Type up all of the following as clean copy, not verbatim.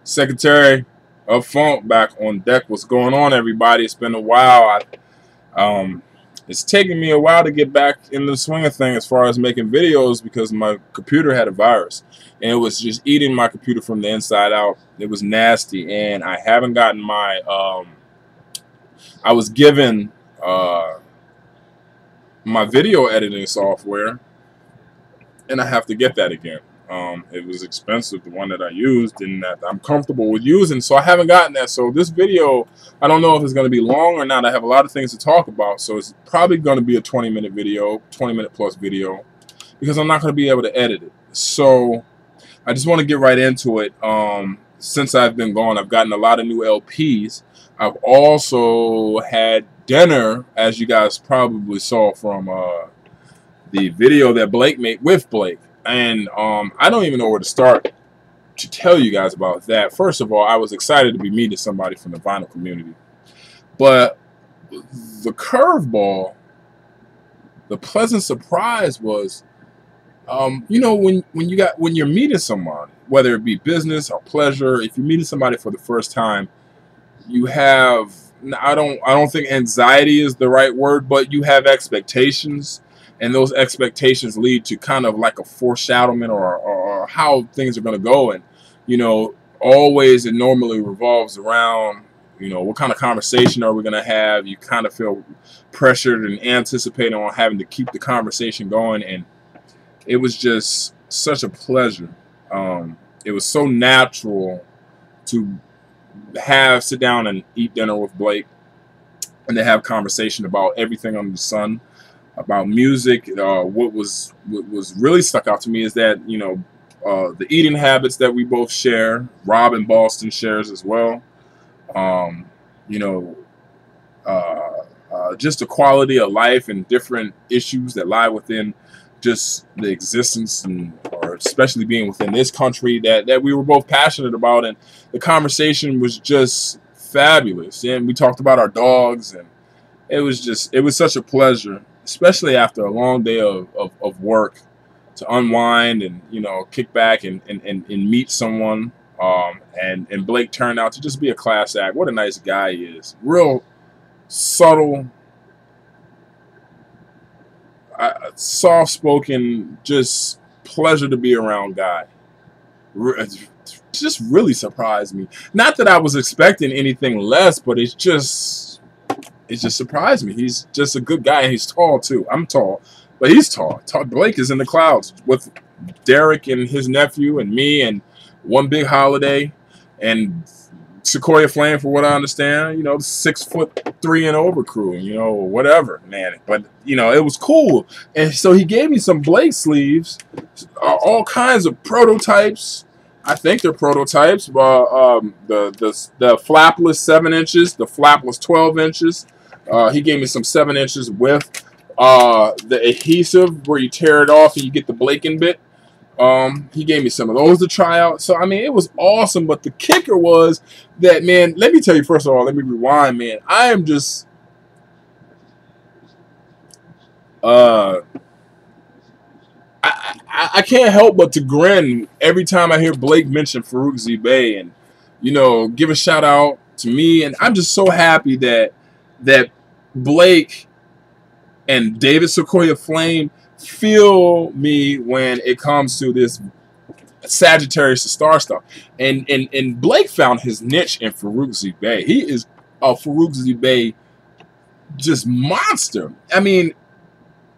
Secretary of Funk back on deck. What's going on, everybody? It's been a while. It's taken me a while to get back in the swing of things as far as making videos because my computer had a virus and it was just eating my computer from the inside out. It was nasty, and I haven't gotten my I was given my video editing software, and I have to get that again. It was expensive, the one that I used and that I'm comfortable with using, so I haven't gotten that. So this video, I don't know if it's going to be long or not. I have a lot of things to talk about, so it's probably going to be a 20-minute video, 20-minute plus video, because I'm not going to be able to edit it. So I just want to get right into it. Since I've been gone, I've gotten a lot of new LPs. I've also had dinner, as you guys probably saw from the video that Blake made with Blake. And I don't even know where to start to tell you guys about that. First of all, I was excited to be meeting somebody from the vinyl community. But the curveball, the pleasant surprise was, you know, when you're meeting someone, whether it be business or pleasure, if you're meeting somebody for the first time, you have, I don't think anxiety is the right word, but you have expectations. And those expectations lead to kind of like a foreshadowment or how things are going to go. And, you know, always it normally revolves around, you know, what kind of conversation are we going to have? You kind of feel pressured and anticipating on having to keep the conversation going. And it was just such a pleasure. It was so natural to sit down and eat dinner with Blake and to have conversation about everything under the sun. About music. What was really stuck out to me is that, you know, the eating habits that we both share, Rob in Boston shares as well. You know, just the quality of life and different issues that lie within just the existence, and or especially being within this country that we were both passionate about, and the conversation was just fabulous. And we talked about our dogs, and it was such a pleasure, especially after a long day of work, to unwind and, you know, kick back and meet someone. And Blake turned out to just be a class act. What a nice guy he is. Real subtle, soft-spoken, just pleasure to be around guy. Just really surprised me. Not that I was expecting anything less, but it just surprised me. He's just a good guy, and he's tall too. I'm tall, but he's tall. Blake is in the clouds with Dereck and his nephew and me and One Big Holiday and Sequoia Flame, for what I understand. You know, 6'3" and over crew. You know, whatever, man. But you know, it was cool. And so he gave me some Blake sleeves, all kinds of prototypes. I think they're prototypes. The flapless 7 inches, the flapless 12 inches. He gave me some 7 inches with the adhesive where you tear it off and you get the Blaken bit. He gave me some of those to try out. So, I mean, it was awesome. But the kicker was that, man, let me tell you, first of all, let me rewind, man. I am just I can't help but to grin every time I hear Blake mention Farouk Z-Bey and, you know, give a shout out to me. And I'm just so happy that Blake and David Sequoia Flame feel me when it comes to this Sagittarius to Star stuff. And Blake found his niche in Farouk Z-Bey. He is a Farouk Z-Bey just monster. I mean,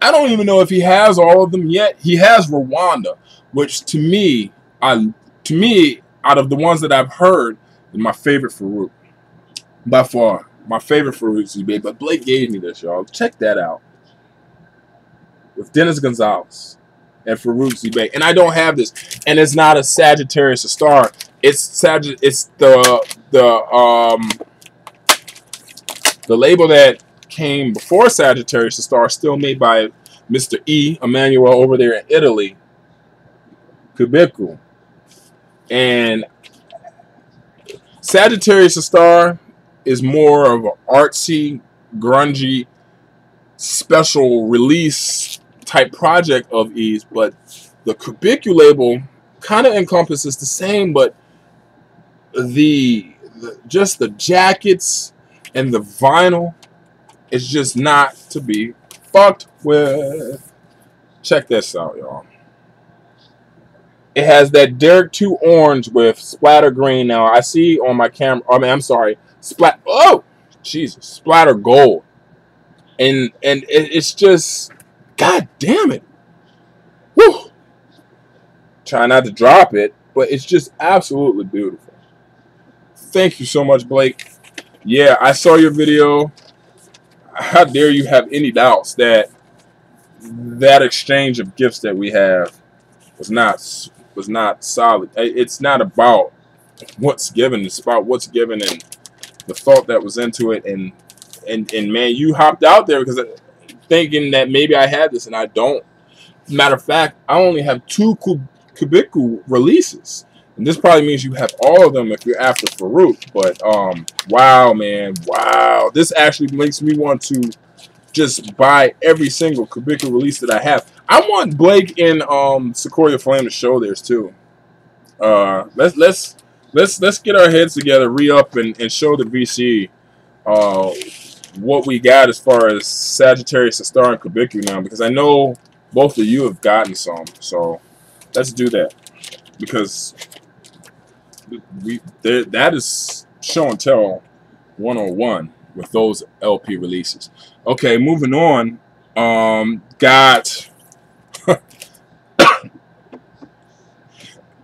I don't even know if he has all of them yet. He has Rwanda, which to me, out of the ones that I've heard, is my favorite Farouk. By far, my favorite Farouk Z-Bey. But Blake gave me this, y'all. Check that out. With Dennis Gonzalez and Farouk Z-Bey. And I don't have this. And it's not a Sagittarius to Star. It's the label that came before Sagittarius to Star, still made by Mr. E. Emmanuel over there in Italy, Quebecu. And Sagittarius to Star is more of an artsy, grungy, special release type project of E's, but the Quebecu label kind of encompasses the same, but just the jackets and the vinyl is just not to be fucked with. Check this out, y'all. It has that Dereck 2 orange with splatter green. Now I see on my camera. I mean, I'm sorry, Oh, Jesus, splatter gold, and it's just, god damn it. Whew. Try not to drop it, but it's just absolutely beautiful. Thank you so much, Blake. Yeah, I saw your video. How dare you have any doubts that that exchange of gifts that we have was not solid. It's not about what's given. It's about what's given and the thought that was into it. And man, you hopped out there because thinking that maybe I had this and I don't. Matter of fact, I only have 2 Kubiku releases, and this probably means you have all of them if you're after Farouk. But wow, man, wow, this actually makes me want to just buy every single Kubiku release that I have. I want Blake and Sequoia Flame to show theirs too. Let's get our heads together, re-up, and show the VC what we got as far as Sagittarius, Star, and Kubiku now, because I know both of you have gotten some. So let's do that, because that is show and tell 101 with those LP releases. Okay, moving on. Got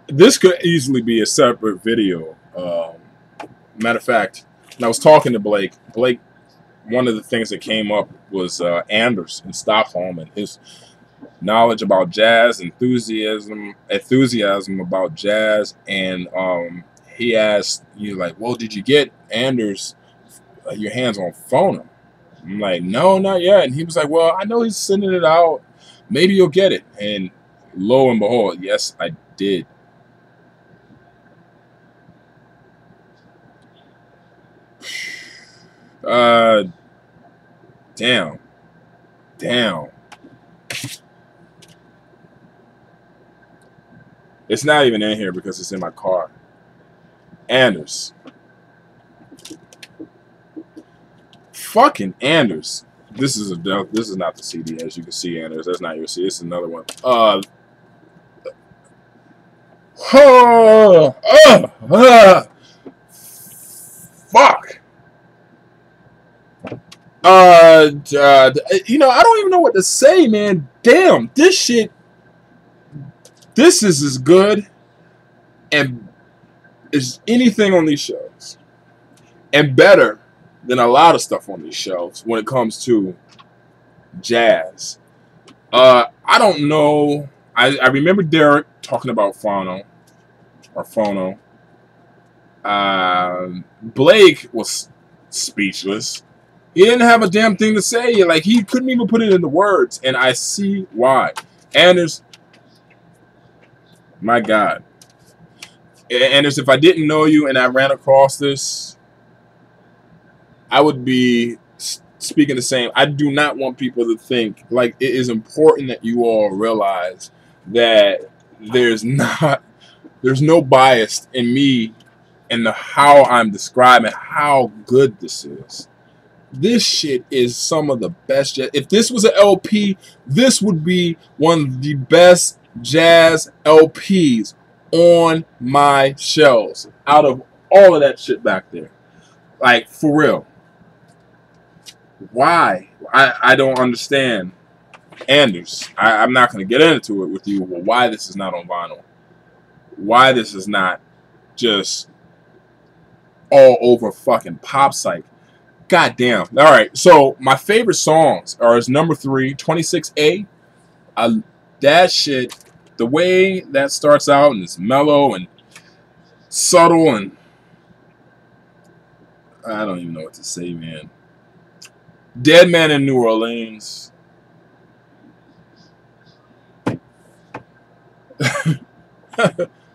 this could easily be a separate video. Matter of fact, when I was talking to Blake, one of the things that came up was Anders in Stockholm and his knowledge about jazz, enthusiasm about jazz, and he asked, you like, well, did you get Anders your hands on phono? I'm like, no, not yet. And he was like, well, I know he's sending it out. Maybe you'll get it. And lo and behold, yes, I did. Damn. It's not even in here because it's in my car. Anders. Fucking Anders. This is not the CD, as you can see, Anders. That's not your CD. It's another one. Fuck. You know, I don't even know what to say, man. Damn, this shit. This is as good and as anything on these shelves, and better than a lot of stuff on these shelves when it comes to jazz. I don't know. I remember Dereck talking about phono. Blake was speechless. He didn't have a damn thing to say. Like, he couldn't even put it into words, and I see why. Anders, my God. Anders, if I didn't know you and I ran across this, I would be speaking the same. I do not want people to think, like, it is important that you all realize that there's no bias in me and how I'm describing how good this is. This shit is some of the best jazz. If this was an LP, this would be one of the best jazz LPs on my shelves out of all of that shit back there. Like, for real. Why? I don't understand. Anders, I'm not going to get into it with you, but why this is not on vinyl. Why this is not just all over fucking Pop Psych. God damn. All right, so my favorite songs are as number 3, 26A. That shit, the way that starts out and it's mellow and subtle, and I don't even know what to say, man. Dead Man in New Orleans. I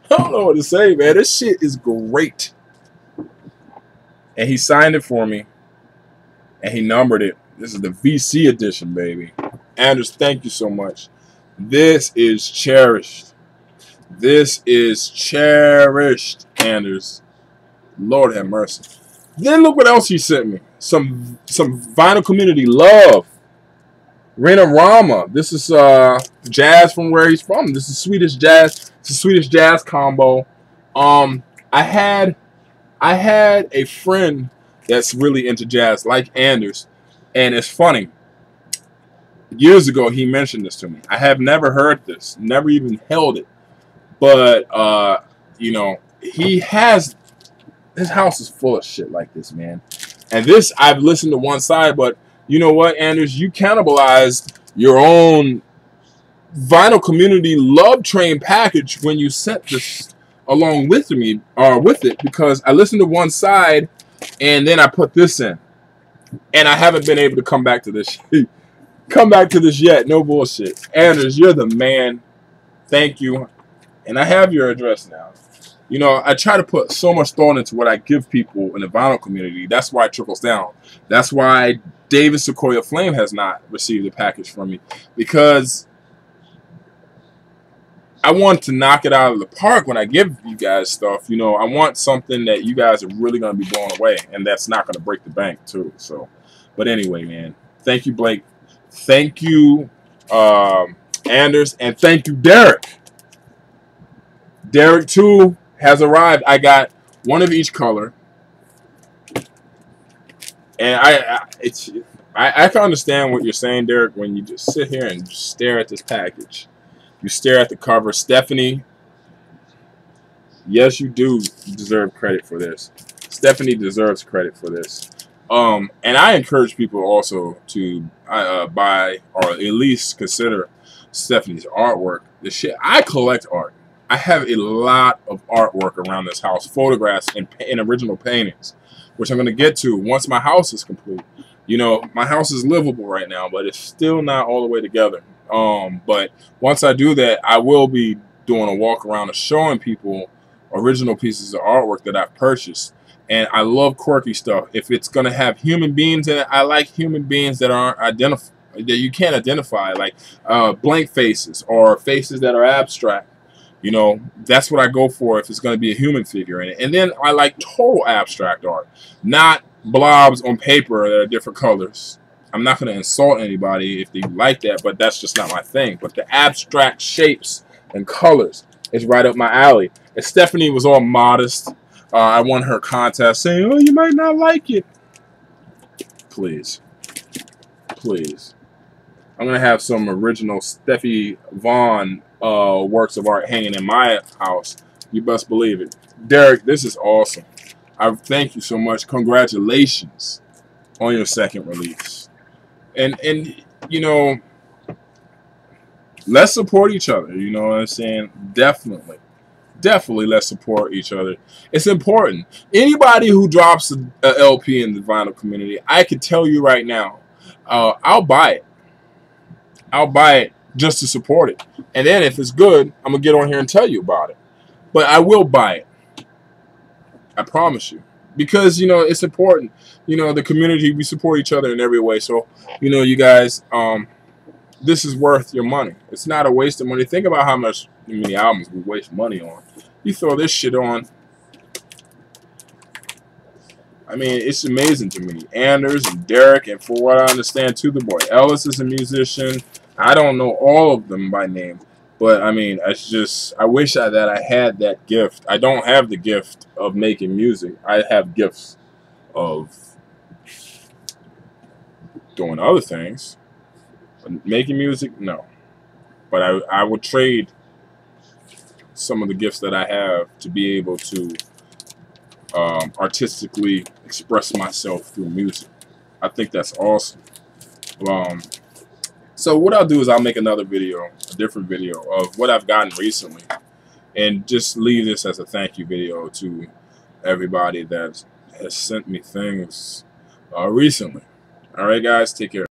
don't know what to say, man. This shit is great. And he signed it for me. And he numbered it. This is the VC edition, baby. Anders, thank you so much. This is cherished. This is cherished, Anders. Lord have mercy. Then look what else he sent me. Some vinyl community love. Rena Rama. This is jazz from where he's from. This is Swedish jazz. It's a Swedish jazz combo. I had a friend that's really into jazz, like Anders, and it's funny. Years ago, he mentioned this to me. I have never heard this, never even held it, but you know, he has. His house is full of shit like this, man. And this, I've listened to one side, but you know what, Anders? You cannibalized your own vinyl community love train package when you sent this along with me, or with it, because I listened to one side and then I put this in. And I haven't been able to come back to this yet. No bullshit. Anders, you're the man. Thank you. And I have your address now. You know, I try to put so much thought into what I give people in the vinyl community. That's why it trickles down. That's why David Sequoia Flame has not received a package from me. Because I want to knock it out of the park when I give you guys stuff. You know, I want something that you guys are really going to be blown away. And that's not going to break the bank, too. So, but anyway, man. Thank you, Blake. Thank you, Anders. And thank you, Dereck. Dereck, too, has arrived. I got one of each color, and I can understand what you're saying, Dereck, when you just sit here and stare at this package. You stare at the cover. Stephanie, yes, you do deserve credit for this. Stephanie deserves credit for this. And I encourage people also to buy or at least consider Stephanie's artwork. The shit, I collect art. I have a lot of artwork around this house, photographs and original paintings, which I'm going to get to once my house is complete. You know, my house is livable right now, but it's still not all the way together. But once I do that, I will be doing a walk around and showing people original pieces of artwork that I've purchased. And I love quirky stuff. If it's going to have human beings in it, I like human beings that aren't that you can't identify, like blank faces or faces that are abstract. You know, that's what I go for if it's going to be a human figure in it. And then I like total abstract art, not blobs on paper that are different colors. I'm not going to insult anybody if they like that, but that's just not my thing. But the abstract shapes and colors is right up my alley. And Stephanie was all modest. I won her contest saying, oh, you might not like it. Please. Please. I'm going to have some original Steffi Vaughn works of art hanging in my house. You best believe it. Dereck, this is awesome. I thank you so much. Congratulations on your second release. And you know, let's support each other. You know what I'm saying? Definitely let's support each other. It's important. Anybody who drops a LP in the vinyl community, I can tell you right now, I'll buy it. I'll buy it just to support it. And then if it's good, I'm going to get on here and tell you about it. But I will buy it. I promise you. Because, you know, it's important. You know, the community, we support each other in every way. So, you know, you guys, this is worth your money. It's not a waste of money. Think about how many albums we waste money on. You throw this shit on. I mean, it's amazing to me. Anders and Dereck, and for what I understand, too, the boy Ellis is a musician. I don't know all of them by name, but I mean, it's just, I wish that I had that gift. I don't have the gift of making music. I have gifts of doing other things. But making music, no. But I would trade some of the gifts that I have to be able to artistically express myself through music. I think that's awesome. So what I'll do is I'll make another video, a different video of what I've gotten recently, and just leave this as a thank you video to everybody that has sent me things recently. All right, guys, take care.